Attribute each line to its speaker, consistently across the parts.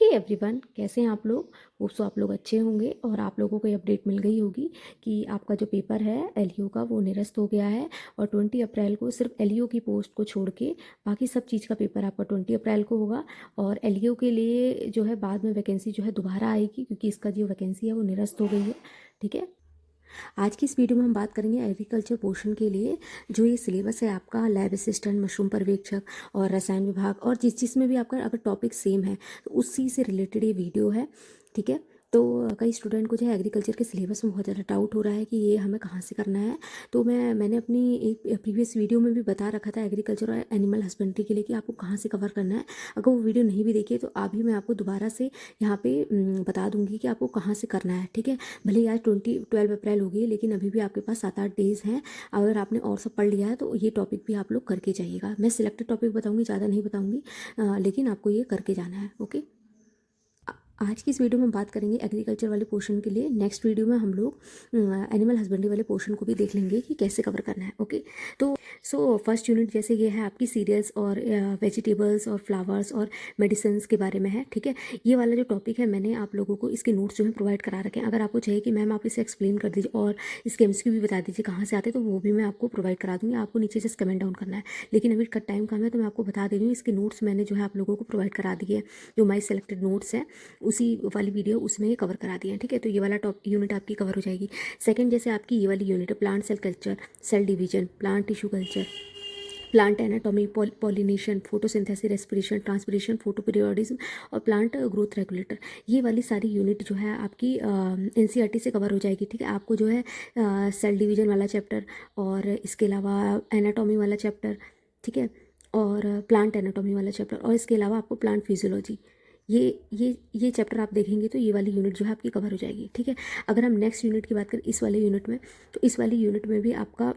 Speaker 1: Hey everyone, कैसे हैं आप लोग। होप सो आप लोग अच्छे होंगे और आप लोगों को ये अपडेट मिल गई होगी कि आपका जो पेपर है एलईओ का वो निरस्त हो गया है। और 20 अप्रैल को सिर्फ एलईओ की पोस्ट को छोड़ के बाकी सब चीज़ का पेपर आपका 20 अप्रैल को होगा। और एलईओ के लिए जो है बाद में वैकेंसी जो है दोबारा आएगी, क्योंकि इसका जो वैकेंसी है वो निरस्त हो गई है। ठीक है। आज की इस वीडियो में हम बात करेंगे एग्रीकल्चर पोर्शन के लिए जो ये सिलेबस है आपका लैब असिस्टेंट, मशरूम पर्यवेक्षक और रसायन विभाग, और जिसमें भी आपका अगर टॉपिक सेम है तो उसी से रिलेटेड ये वीडियो है। ठीक है। तो कई स्टूडेंट को जो है एग्रीकल्चर के सिलेबस में बहुत ज़्यादा डाउट हो रहा है कि ये हमें कहाँ से करना है। तो मैंने अपनी एक प्रीवियस वीडियो में भी बता रखा था एग्रीकल्चर और एनिमल हस्बेंड्री के लिए कि आपको कहाँ से कवर करना है। अगर वो वीडियो नहीं भी देखी है तो अभी मैं आपको दोबारा से यहाँ पे बता दूंगी कि आपको कहाँ से करना है। ठीक है। भले ही आज 12 अप्रैल हो गई, लेकिन अभी भी आपके पास 7-8 डेज़ हैं। अगर आपने और सब पढ़ लिया है तो ये टॉपिक भी आप लोग करके जाइएगा। मैं सिलेक्टेड टॉपिक बताऊंगी, ज़्यादा नहीं बताऊंगी, लेकिन आपको ये करके जाना है। ओके। आज की इस वीडियो में हम बात करेंगे एग्रीकल्चर वाले पोर्शन के लिए। नेक्स्ट वीडियो में हम लोग एनिमल हस्बेंड्री वाले पोर्शन को भी देख लेंगे कि कैसे कवर करना है। ओके। तो फर्स्ट यूनिट जैसे ये है आपकी सीरियल्स और वेजिटेबल्स और फ्लावर्स और मेडिसिन्स के बारे में है। ठीक है। ये वाला जो टॉपिक है मैंने आप लोगों को इसके नोट्स जो है प्रोवाइड करा रखे हैं। अगर आपको चाहिए कि मैम आप इसे एक्सप्लेन कर दीजिए और इसके एमसीक्यू भी बता दीजिए कहाँ से आते हैं, तो वो भी मैं आपको प्रोवाइड करा दूँगी। आपको नीचे जस्ट कमेंट डाउन करना है। लेकिन अभी कट टाइम कम है तो मैं आपको बता दे रही हूँ, इसके नोट्स मैंने जो है आप लोगों को प्रोवाइड करा दिए हैं। जो माई सेलेक्टेड नोट्स है उसी वाली वीडियो उसमें ये कवर करा दिया है। ठीक है। तो ये वाला टॉप यूनिट आपकी कवर हो जाएगी। सेकंड जैसे आपकी ये वाली यूनिट है plant cell culture, cell division, plant tissue culture, plant anatomy, pollination, photosynthesis, respiration, transpiration, photoperiodism और प्लांट ग्रोथ रेगुलेटर। ये वाली सारी यूनिट जो है आपकी एनसीईआरटी से कवर हो जाएगी। ठीक है। आपको जो है सेल डिवीजन वाला चैप्टर और इसके अलावा एनाटॉमी वाला चैप्टर, ठीक है, और प्लांट एनाटॉमी वाला चैप्टर, और इसके अलावा आपको प्लांट फिजियोलॉजी, ये चैप्टर आप देखेंगे तो ये वाली यूनिट जो है आपकी कवर हो जाएगी। ठीक है। अगर हम नेक्स्ट यूनिट की बात करें इस वाले यूनिट में, तो इस वाली यूनिट में भी आपका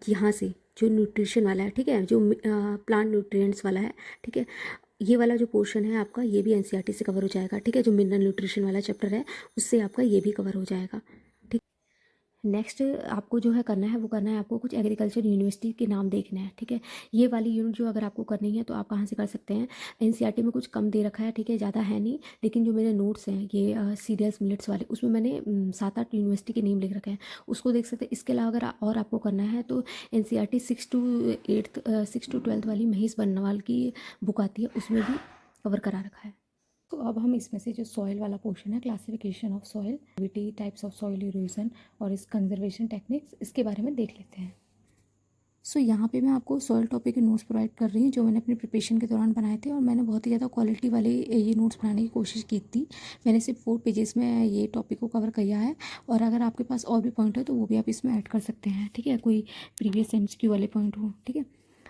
Speaker 1: यहाँ से जो न्यूट्रिशन वाला है, ठीक है, जो प्लांट न्यूट्रिएंट्स वाला है, ठीक है, ये वाला जो पोर्शन है आपका ये भी एनसीईआरटी से कवर हो जाएगा। ठीक है। जो मिनरल न्यूट्रिशन वाला चैप्टर है उससे आपका ये भी कवर हो जाएगा। ठीक। नेक्स्ट आपको जो है करना है वो करना है आपको कुछ एग्रीकल्चर यूनिवर्सिटी के नाम देखना है। ठीक है। ये वाली यूनिट जो अगर आपको करनी है तो आप कहाँ से कर सकते हैं। एनसीईआरटी में कुछ कम दे रखा है, ठीक है, ज़्यादा है नहीं, लेकिन जो मेरे नोट्स हैं ये सीरियल्स मिलेट्स वाले उसमें मैंने 7-8 यूनिवर्सिटी के नेम लिख रखे हैं, उसको देख सकते हैं। इसके अलावा अगर और आपको करना है तो एनसीईआरटी 6 to 12 वाली महेश बन्नवाल की बुक आती है, उसमें भी कवर करा रखा है। तो अब हम इसमें से जो सॉइल वाला पोर्शन है, classification of soil, activity, types of soil erosion और इस कंजर्वेशन टेक्निक्स, इसके बारे में देख लेते हैं। यहाँ पे मैं आपको सॉइल टॉपिक के नोट्स प्रोवाइड कर रही हूँ जो मैंने अपनी प्रिपरेशन के दौरान बनाए थे, और मैंने बहुत ही ज़्यादा क्वालिटी वाले ये नोट्स बनाने की कोशिश की थी। मैंने सिर्फ 4 पेजेस में ये टॉपिक को कवर किया है, और अगर आपके पास और भी पॉइंट है तो वो भी आप इसमें ऐड कर सकते हैं। ठीक है। कोई प्रीवियस एमसीक्यू वाले पॉइंट हो। ठीक है।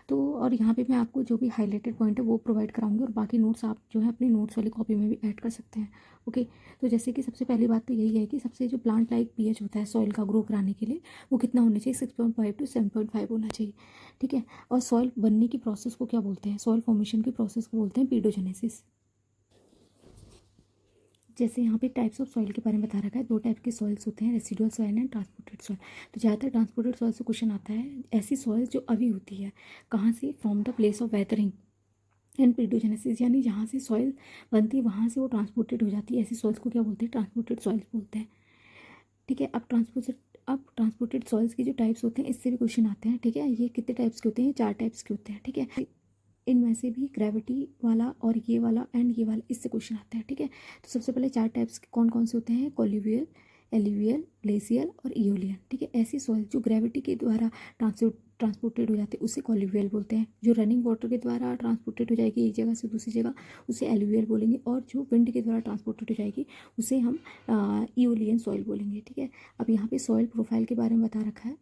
Speaker 1: तो और यहाँ पे मैं आपको जो भी हाईलाइटेड पॉइंट है वो प्रोवाइड कराऊंगी, और बाकी नोट्स आप जो है अपनी नोट्स वाली कॉपी में भी ऐड कर सकते हैं। ओके। तो जैसे कि सबसे पहली बात तो यही है कि सबसे जो प्लांट लाइक पीएच होता है सॉइल का ग्रो कराने के लिए वो कितना होना चाहिए, 6.5 to 7.5 होना चाहिए। ठीक है। और सॉइल बनने की प्रोसेस को क्या बोलते हैं, सॉइल फॉर्मेशन की प्रोसेस को बोलते हैं पीडोजेनेसिस। जैसे यहाँ पे टाइप्स ऑफ सॉइल के बारे में बता रखा है, 2 टाइप के सॉइल्स होते हैं, residual soil and transported soil. तो ज़्यादातर ट्रांसपोर्टेड सॉइल से क्वेश्चन आता है, ऐसी सॉइल जो अभी होती है कहाँ से, from the place of weathering and paedogenesis, यानी जहाँ से सॉइल बनती है वहाँ से वो ट्रांसपोर्टेड हो जाती है, ऐसी सॉइल्स को क्या बोलते हैं, ट्रांसपोर्टेड सॉइल्स बोलते हैं। ठीक है। अब ट्रांसपोर्टेड सॉइल्स के जो टाइप्स होते हैं इससे भी क्वेश्चन आते हैं। ठीक है। ये कितने टाइप्स के होते हैं, 4 टाइप्स के होते हैं। ठीक है। इनमें से भी ग्रेविटी वाला और ये वाला एंड ये वाला, इससे क्वेश्चन आते हैं। ठीक है। तो सबसे पहले 4 टाइप्स के कौन कौन से होते हैं, कोलिवियल, एलिवियल, ग्लेशियल और इयोलियन। ठीक है। ऐसी सॉइल जो ग्रेविटी के द्वारा ट्रांसपोर्टेड हो जाती है उसे कोलिवियल बोलते हैं। जो रनिंग वाटर के द्वारा ट्रांसपोर्टेड हो जाएगी एक जगह से दूसरी जगह उसे एलुवियल बोलेंगे, और जो विंड के द्वारा ट्रांसपोर्टेड हो जाएगी उसे हम इयोलियन सॉइल बोलेंगे। ठीक है। अब यहाँ पे सॉइल प्रोफाइल के बारे में बता रखा है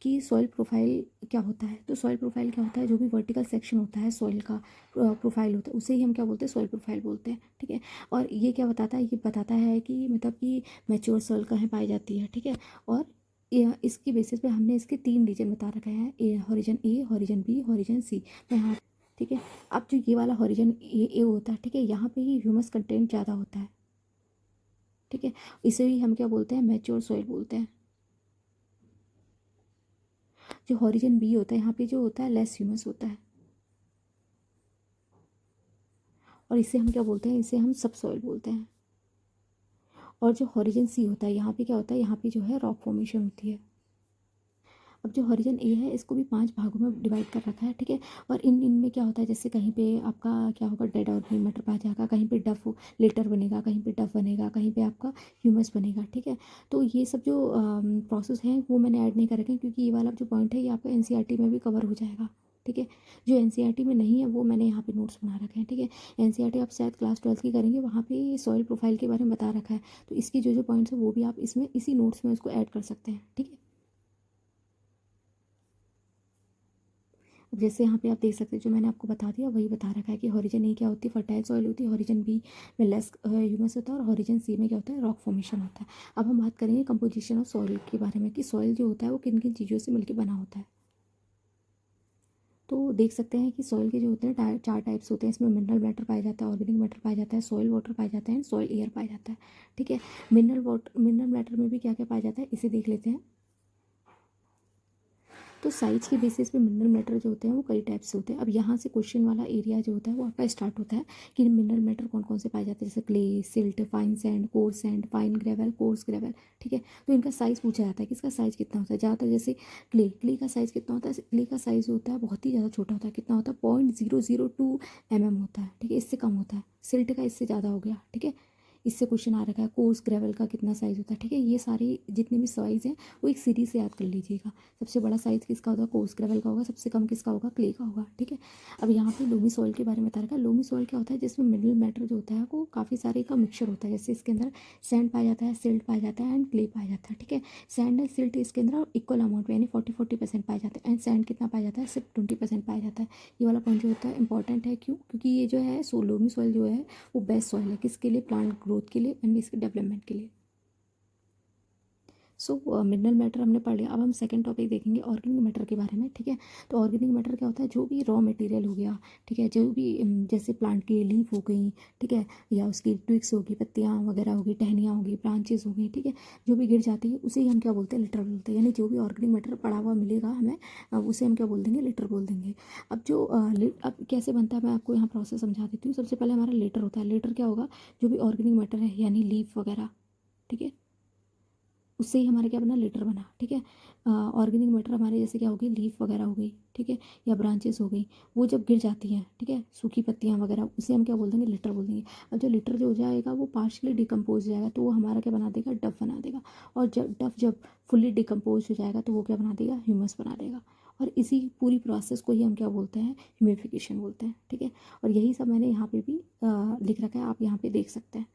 Speaker 1: कि सॉइल प्रोफाइल क्या होता है। तो सॉइल प्रोफाइल क्या होता है, जो भी वर्टिकल सेक्शन होता है सॉइल का प्रोफाइल होता है उसे ही हम क्या बोलते हैं, सॉइल प्रोफाइल बोलते हैं। ठीक है। और ये क्या बताता है, ये बताता है कि मतलब कि मैच्योर सॉइल कहाँ पाई जाती है। ठीक है। और इसकी बेसिस पे हमने इसके 3 रीजन बता रखे हैं, हॉरिजन ए, हॉरिजन बी, हॉरिजन सी। यहाँ ठीक है। अब जो ये वाला हॉरिजन ए होता है, ठीक है, यहाँ पे ही ह्यूमस कंटेंट ज़्यादा होता है। ठीक है। इसे ही हम क्या बोलते हैं, मैच्योर सॉइल बोलते हैं। जो हॉरिजन बी होता है यहाँ पे जो होता है लेस ह्यूमस होता है। और इसे हम क्या बोलते हैं, इसे हम सब सॉइल बोलते हैं। और जो हॉरिजन सी होता है, यहाँ पे क्या होता है, यहाँ पे जो है रॉक फॉर्मेशन होती है। अब जो हॉरिजन ए है इसको भी 5 भागों में डिवाइड कर रखा है, ठीक है। और इनमें क्या होता है, जैसे कहीं पे आपका क्या होगा, डेड ऑर्गेनिक मैटर पाया जाएगा, कहीं पे डफ लेटर बनेगा, कहीं पे डफ बनेगा, कहीं पे आपका ह्यूमस बनेगा, ठीक है। तो ये सब जो प्रोसेस हैं वो मैंने ऐड नहीं कर रखे हैं, क्योंकि ये वाला जो पॉइंट है ये आपका एनसीईआरटी में भी कवर हो जाएगा, ठीक है। जो एनसीईआरटी में नहीं है वो मैंने यहाँ पे नोट्स बना रखे हैं, ठीक है। एनसीईआरटी आप शायद क्लास 12th की करेंगे, वहाँ पे सॉइल प्रोफाइल के बारे में बता रखा है, तो इसकी जो जो पॉइंट्स है वो भी आप इसमें इसी नोट्स में उसको ऐड कर सकते हैं, ठीक है। अब जैसे यहाँ पे आप देख सकते हैं, जो मैंने आपको बता दिया वही बता रखा है कि हॉरिजन ए क्या होती है, फर्टाइल सॉइल होती है, हॉरिजन बी में लेस ह्यूमस होता है, और हॉरिजन सी में क्या होता है, रॉक फॉर्मेशन होता है। अब हम बात करेंगे कंपोजिशन ऑफ सॉइल के बारे में, कि सॉइल जो होता है वो किन किन चीज़ों से मिलकर बना होता है। तो देख सकते हैं कि सॉइल के जो होते हैं 4 टाइप्स होते हैं, इसमें मिनरल मैटर पाया जाता है, ऑर्गेनिक मैटर पाया जाता है, सॉइल वाटर पाया जाता है, सॉइल एयर पाया जाता है, ठीक है। मिनरल मैटर में भी क्या क्या पाया जाता है, इसे देख लेते हैं। तो साइज के बेसिस पे मिनरल मैटर जो होते हैं वो कई टाइप से होते हैं। अब यहाँ से क्वेश्चन वाला एरिया जो होता है वो आपका स्टार्ट होता है कि मिनरल मैटर कौन कौन से पाए जाते हैं, जैसे clay, silt, fine sand, coarse sand, fine gravel, course gravel, ठीक है। तो इनका साइज़ पूछा जाता है कि इसका साइज़ कितना होता है। ज़्यादातर जैसे क्ले का साइज़ कितना होता है, क्ले का साइज़ होता है बहुत ही ज़्यादा छोटा होता है, कितना होता है 0.002 होता है, ठीक है, इससे कम होता है। सिल्ट का इससे ज़्यादा हो गया, ठीक है, इससे क्वेश्चन आ रखा है। कोर्स ग्रेवल का कितना साइज़ होता है, ठीक है। ये सारे जितने भी साइज़ हैं वो एक सीरीज से याद कर लीजिएगा। सबसे बड़ा साइज़ किसका होगा, कोर्स ग्रेवल का होगा, सबसे कम किसका होगा, क्ले का होगा, ठीक है। अब यहाँ पे लोमी सॉइल के बारे में बता रखा है। लोमी सॉइल क्या होता है, जिसमें मिनरल मैटर जो होता है वो काफ़ी सारे का मिक्सचर होता है, जैसे इसके अंदर सैंड पाया जाता है, सिल्ट पाया जाता है, एंड क्ले पाया जाता है, ठीक है। सैंड एंड सिल्ट इसके अंदर इक्वल अमाउंट में यानी 40-40% पाए जाते हैं, एंड सैंड कितना पाया जाता है, सिर्फ 20% पाया जाता है। ये वाला पॉइंट जो होता है इंपॉर्टेंट है, क्यों, क्योंकि ये जो है लोमी सॉइल जो है वो बेस्ट सॉइल है किसके लिए, प्लांट ग्रोथ के लिए एंड इसके डेवलपमेंट के लिए। सो मिनरल मैटर हमने पढ़ लिया। अब हम सेकंड टॉपिक देखेंगे ऑर्गेनिक मैटर के बारे में, ठीक है। तो ऑर्गेनिक मैटर क्या होता है, जो भी रॉ मटेरियल हो गया, ठीक है, जो भी जैसे प्लांट की लीफ हो गई, ठीक है, या उसकी ट्विक्स होगी, पत्तियाँ वगैरह होगी, टहनियाँ होगी, ब्रांचेस हो गई, ठीक है, जो भी गिर जाती है उसे ही हम क्या बोलते हैं, लिटर बोलते हैं। यानी जो भी ऑर्गेनिक मैटर पड़ा हुआ मिलेगा हमें, उसे हम क्या बोल देंगे, लिटर बोल देंगे। अब जो अब कैसे बनता है मैं आपको यहाँ प्रोसेस समझा देती हूँ। सबसे पहले हमारा लेटर होता है। लेटर क्या होगा, जो भी ऑर्गेनिक मैटर है यानी लीफ वगैरह, ठीक है, उससे ही हमारा क्या बना, लेटर बना, ठीक है। ऑर्गेनिक मैटर हमारे जैसे क्या हो गई, लीफ वगैरह हो गई, ठीक है, या ब्रांचेस हो गई, वो जब गिर जाती हैं, ठीक है, सूखी पत्तियां वगैरह, उसे हम क्या बोल देंगे, लेटर बोल देंगे। अब जो लेटर जो हो जाएगा वो पार्शली डिकम्पोज हो जाएगा, तो वो हमारा क्या बना देगा, डफ बना देगा। और जब डफ जब फुल्ली डिकम्पोज हो जाएगा तो वो क्या बना देगा, ह्यूमस बना देगा। और इसी पूरी प्रोसेस को ही हम क्या बोलते हैं, ह्यूमिफिकेशन बोलते हैं, ठीक है। और यही सब मैंने यहाँ पे भी लिख रखा है, आप यहाँ पे देख सकते हैं।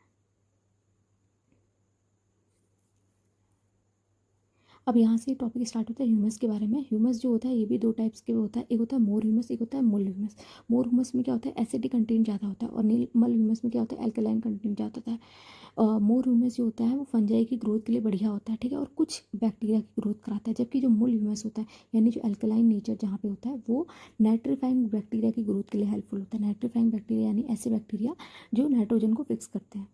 Speaker 1: अब यहाँ से टॉपिक स्टार्ट होता है ह्यूमस के बारे में। ह्यूमस जो होता है ये भी 2 टाइप्स के होता है, एक होता है मोर ह्यूमस, एक होता है मुल ह्यूमस। मोर ह्यूमस में क्या होता है, एसिडिक कंटेंट ज़्यादा होता है, और मल ह्यूमस में क्या होता है, एल्कलाइन कंटेंट ज़्यादा होता है। मोर ह्यूमस जो होता है वो फंजाई की ग्रोथ के लिए बढ़िया होता है, ठीक है, और कुछ बैक्टीरिया की ग्रोथ कराता है। जबकि जो मुल ह्यूमस होता है यानी जो एल्कलाइन नेचर जहाँ पे होता है वो नाइट्रीफाइंग बैक्टीरिया की ग्रोथ के लिए हेल्पफुल होता है। नाइट्रीफाइंग बैक्टीरिया यानी ऐसे बैक्टीरिया जो नाइट्रोजन को फिक्स करते हैं।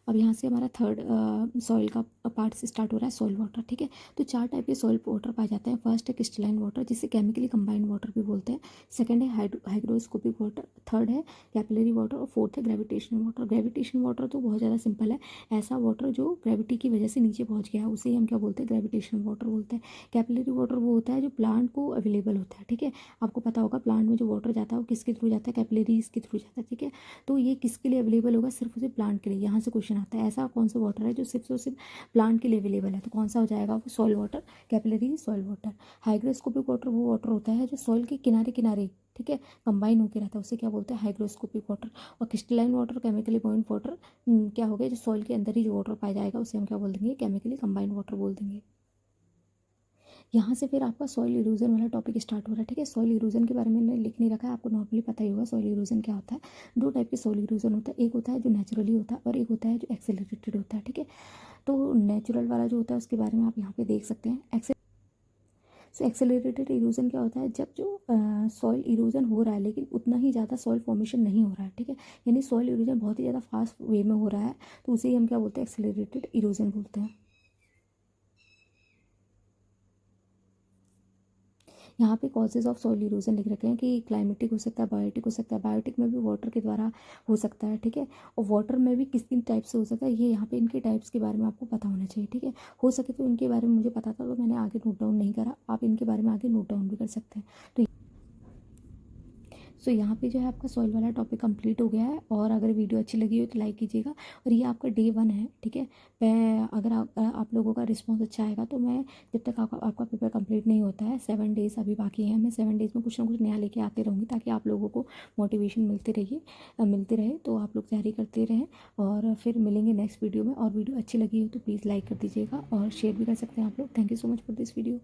Speaker 1: अब यहाँ से हमारा थर्ड सॉइल का पार्ट से स्टार्ट हो रहा है, सॉइल वाटर, ठीक है। तो 4 टाइप के सॉइल वाटर पाए जाते हैं। फर्स्ट है क्रिस्टलाइन वाटर, जिसे केमिकली कंबाइंड वाटर भी बोलते हैं। सेकंड है हाइग्रोस्कोपिक वाटर, थर्ड है कैपिलरी वाटर, और फोर्थ है ग्रेविटेशनल वाटर। ग्रेविटेशनल वाटर तो बहुत ज़्यादा सिंपल है, ऐसा वाटर जो ग्रेविटी की वजह से नीचे पहुँच गया है उसे ही हम क्या बोलते हैं, ग्रेविटेशनल वाटर बोलते हैं। कैपिलरी वाटर वो होता है जो प्लांट को अवेलेबल होता है, ठीक है। आपको पता होगा प्लांट में जो वाटर जाता है वो किसके थ्रू जाता है, कैपिलरीज के थ्रू जाता है, ठीक है। तो ये किसके लिए अवेलेबल होगा, सिर्फ और सिर्फ प्लांट के लिए। यहाँ से क्वेश्चन आता है ऐसा कौन सा वाटर है जो सिर्फ और सिर्फ प्लांट के लिए अवेलेबल है, तो कौन सा हो जाएगा वो, soil water, capillary soil water. Hygroscopic water वो वाटर होता है जो सॉइल के किनारे किनारे, ठीक है, कंबाइन होकर रहता है, उसे क्या बोलते हैं, हाइग्रोस्कोपिक वाटर। और crystalline water, chemically bond water क्या हो गया, जो सॉइल के अंदर ही जो वाटर पाया जाएगा उसे हम क्या बोल देंगे, केमिकली कंबाइंड वाटर बोल देंगे। यहाँ से फिर आपका सॉइल इरोजन वाला टॉपिक स्टार्ट हो रहा है, ठीक है। सॉइल इरोजन के बारे में मैंने लिख नहीं रखा है, आपको नॉर्मली पता ही होगा सॉइल इरोजन क्या होता है। 2 टाइप के सॉइल इरोजन होता है, एक होता है जो नेचुरली होता है और एक होता है जो एक्सेलरेटेड होता है, ठीक है। तो नेचुरल वाला जो होता है उसके बारे में आप यहाँ पे देख सकते हैं। एक्सेलरेटेड इरोजन क्या होता है, जब जो सॉइल इरोजन हो रहा है लेकिन उतना ही ज़्यादा सॉइल फॉर्मेशन नहीं हो रहा है, ठीक है, यानी सॉइल इरोजन बहुत ही ज़्यादा फास्ट वे में हो रहा है, तो उसे ही हम क्या बोलते हैं, एक्सेलरेटेड इरोजन बोलते हैं। यहाँ पे कॉजेज़ ऑफ सॉइल इरोजन लिख रखे हैं कि क्लाइमेटिक हो सकता है, बायोटिक हो सकता है। बायोटिक में भी वाटर के द्वारा हो सकता है, ठीक है। और वाटर में भी किस किन टाइप से हो सकता है, ये यहाँ पे इनके टाइप्स के बारे में आपको पता होना चाहिए, ठीक है। हो सके तो इनके बारे में मुझे पता था तो मैंने आगे नोट डाउन नहीं करा, आप इनके बारे में आगे नोट डाउन भी कर सकते हैं। तो यहाँ पे जो है आपका सॉइल वाला टॉपिक कंप्लीट हो गया है। और अगर वीडियो अच्छी लगी हो तो लाइक कीजिएगा। और ये आपका डे 1 है, ठीक है। मैं अगर आप लोगों का रिस्पॉन्स अच्छा आएगा तो मैं, जब तक आपका पेपर कंप्लीट नहीं होता है, 7 डेज़ अभी बाकी है, मैं 7 डेज़ में कुछ ना कुछ नया लेके आते रहूँगी ताकि आप लोगों को मोटिवेशन मिलती रहे, तो आप लोग तैयारी करते रहें। और फिर मिलेंगे नेक्स्ट वीडियो में। और वीडियो अच्छी लगी हो तो प्लीज़ लाइक कर दीजिएगा और शेयर भी कर सकते हैं आप लोग। Thank you so much for this video.